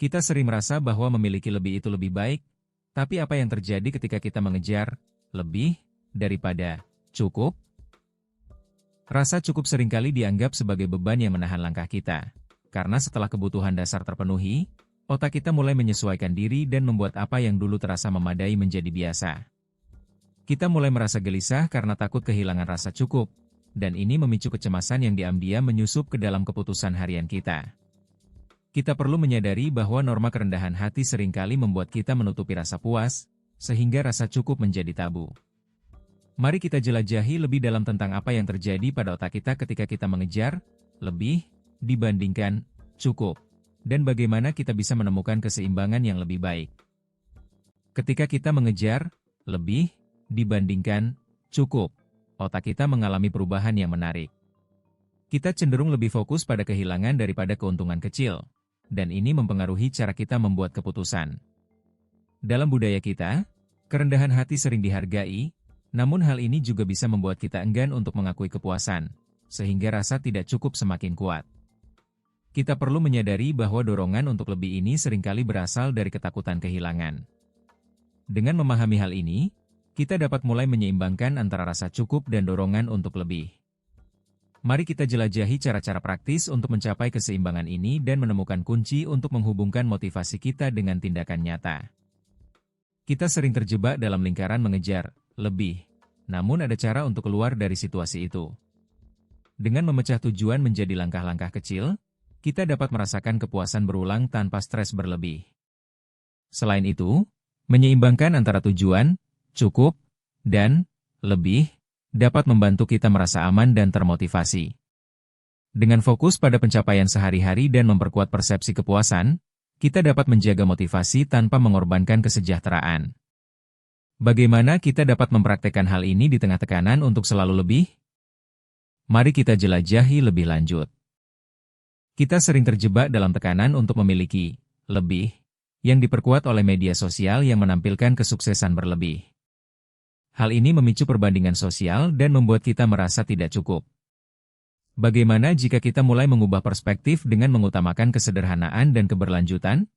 Kita sering merasa bahwa memiliki lebih itu lebih baik, tapi apa yang terjadi ketika kita mengejar lebih daripada cukup? Rasa cukup seringkali dianggap sebagai beban yang menahan langkah kita. Karena setelah kebutuhan dasar terpenuhi, otak kita mulai menyesuaikan diri dan membuat apa yang dulu terasa memadai menjadi biasa. Kita mulai merasa gelisah karena takut kehilangan rasa cukup, dan ini memicu kecemasan yang diam-diam menyusup ke dalam keputusan harian kita. Kita perlu menyadari bahwa norma kerendahan hati seringkali membuat kita menutupi rasa puas, sehingga rasa cukup menjadi tabu. Mari kita jelajahi lebih dalam tentang apa yang terjadi pada otak kita ketika kita mengejar lebih dibandingkan cukup, dan bagaimana kita bisa menemukan keseimbangan yang lebih baik. Ketika kita mengejar lebih dibandingkan cukup, otak kita mengalami perubahan yang menarik. Kita cenderung lebih fokus pada kehilangan daripada keuntungan kecil, dan ini mempengaruhi cara kita membuat keputusan. Dalam budaya kita, kerendahan hati sering dihargai, namun hal ini juga bisa membuat kita enggan untuk mengakui kepuasan, sehingga rasa tidak cukup semakin kuat. Kita perlu menyadari bahwa dorongan untuk lebih ini seringkali berasal dari ketakutan kehilangan. Dengan memahami hal ini, kita dapat mulai menyeimbangkan antara rasa cukup dan dorongan untuk lebih. Mari kita jelajahi cara-cara praktis untuk mencapai keseimbangan ini dan menemukan kunci untuk menghubungkan motivasi kita dengan tindakan nyata. Kita sering terjebak dalam lingkaran mengejar lebih, namun ada cara untuk keluar dari situasi itu. Dengan memecah tujuan menjadi langkah-langkah kecil, kita dapat merasakan kepuasan berulang tanpa stres berlebih. Selain itu, menyeimbangkan antara tujuan, cukup, dan lebih, dapat membantu kita merasa aman dan termotivasi. Dengan fokus pada pencapaian sehari-hari dan memperkuat persepsi kepuasan, kita dapat menjaga motivasi tanpa mengorbankan kesejahteraan. Bagaimana kita dapat mempraktekkan hal ini di tengah tekanan untuk selalu lebih? Mari kita jelajahi lebih lanjut. Kita sering terjebak dalam tekanan untuk memiliki lebih, yang diperkuat oleh media sosial yang menampilkan kesuksesan berlebih. Hal ini memicu perbandingan sosial dan membuat kita merasa tidak cukup. Bagaimana jika kita mulai mengubah perspektif dengan mengutamakan kesederhanaan dan keberlanjutan?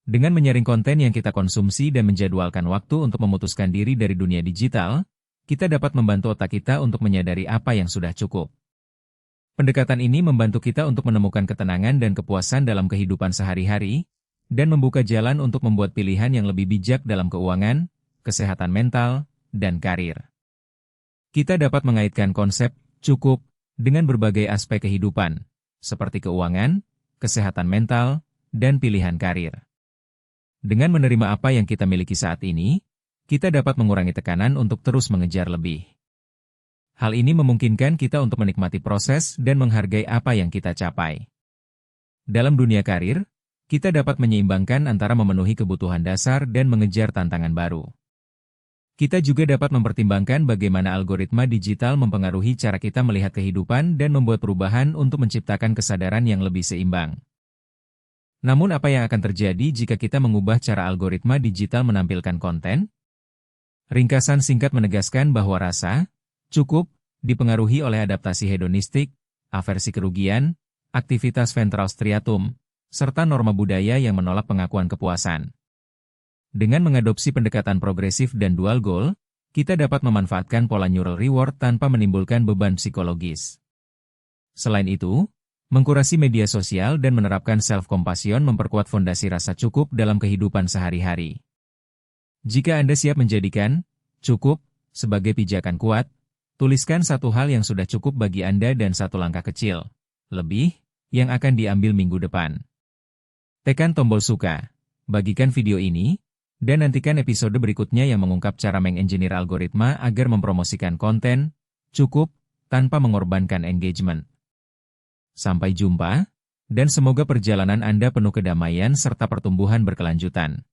Dengan menyaring konten yang kita konsumsi dan menjadwalkan waktu untuk memutuskan diri dari dunia digital, kita dapat membantu otak kita untuk menyadari apa yang sudah cukup. Pendekatan ini membantu kita untuk menemukan ketenangan dan kepuasan dalam kehidupan sehari-hari, dan membuka jalan untuk membuat pilihan yang lebih bijak dalam keuangan, kesehatan mental, dan karir. Kita dapat mengaitkan konsep cukup dengan berbagai aspek kehidupan, seperti keuangan, kesehatan mental, dan pilihan karir. Dengan menerima apa yang kita miliki saat ini, kita dapat mengurangi tekanan untuk terus mengejar lebih. Hal ini memungkinkan kita untuk menikmati proses dan menghargai apa yang kita capai. Dalam dunia karir, kita dapat menyeimbangkan antara memenuhi kebutuhan dasar dan mengejar tantangan baru. Kita juga dapat mempertimbangkan bagaimana algoritma digital mempengaruhi cara kita melihat kehidupan dan membuat perubahan untuk menciptakan kesadaran yang lebih seimbang. Namun apa yang akan terjadi jika kita mengubah cara algoritma digital menampilkan konten? Ringkasan singkat menegaskan bahwa rasa cukup dipengaruhi oleh adaptasi hedonistik, aversi kerugian, aktivitas ventral striatum, serta norma budaya yang menolak pengakuan kepuasan. Dengan mengadopsi pendekatan progresif dan dual goal, kita dapat memanfaatkan pola neural reward tanpa menimbulkan beban psikologis. Selain itu, mengkurasi media sosial dan menerapkan self-compassion memperkuat fondasi rasa cukup dalam kehidupan sehari-hari. Jika Anda siap menjadikan cukup sebagai pijakan kuat, tuliskan satu hal yang sudah cukup bagi Anda dan satu langkah kecil, lebih, yang akan diambil minggu depan. Tekan tombol suka, bagikan video ini, dan nantikan episode berikutnya yang mengungkap cara mengengineer algoritma agar mempromosikan konten cukup tanpa mengorbankan engagement. Sampai jumpa, dan semoga perjalanan Anda penuh kedamaian serta pertumbuhan berkelanjutan.